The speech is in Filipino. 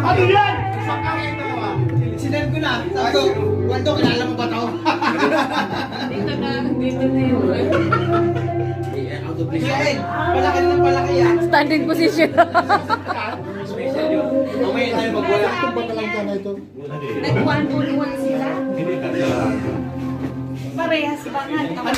Ano yan? Sinan ko na. Sabi ko, Waldo, kilala mo ba ito? Dito na yun. Yan, palaki ng palaki yan. Standing position. Special yun. Mamaya tayo magwala. Ito ba talaga na ito? Nag-1-1 sila. Hindi ka. Parehas pa nga.